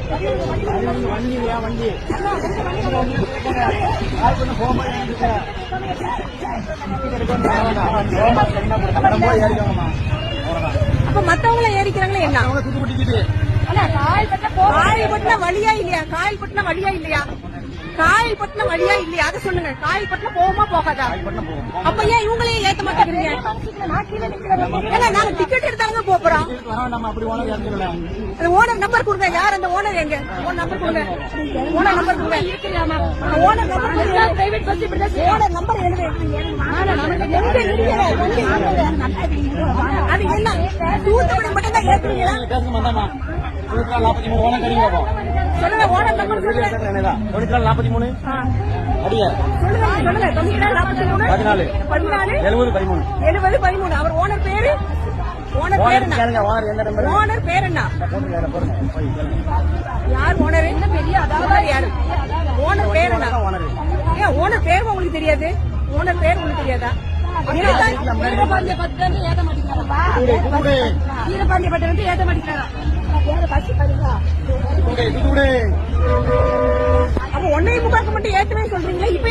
வண்டி இல்லையா வண்டி அப்ப மத்தவங்களை ஏறிக்கிறாங்களே என்ன? காயல்பட்டின வழியா இல்லையா? காயல்பட்டின வழியா இல்லையா? காயல்பட்டின வழியா இல்லையா? அதை சொல்லுங்க. காயல்பட்டின போகுமா போகாதா? அப்ப ஏன் இவங்களையும் ஏத்த மாட்டேங்கிறீங்க? நாங்க டிக்கெட் எடுத்தாங்க போறோம். ஓனர் நம்பர் கொடுங்க. யார் அந்த ஓனர்? எங்க ஓனர் நம்பர் கொடுங்க. ஓனர் நம்பர் கொடுங்க. ஓனர் நம்பர் ஓனர் நம்பர் எழுது. அது என்ன தூத்துக்குடி மட்டும் தான் ஏத்துறீங்களா? சொல்லுங்க. ஓனர் நம்பர் சொல்லுங்க. 43 அடியா சொல்லுங்க. சொல்லுங்க. 43 14 70 13. அவர் ஓனர் பேரு? ஓனர் பேர் என்ன? ஓனர் பேர் என்ன? யார் ஓனர்? என்ன பெரிய அதாவது யாரு ஓனர் பேர் என்ன? ஏன் ஓனர் பேர் உங்களுக்கு தெரியாது? ஓனர் பேர் உங்களுக்கு தெரியாதா? வீரபாண்டிய பத்திரம் ஏத்த மாட்டேங்கிறாரா? வீரபாண்டிய பத்திரம் ஏத்த மாட்டேங்கிறாரா? அப்ப 1.25 மட்டும் ஏத்தவே சொல்றீங்களா? இப்ப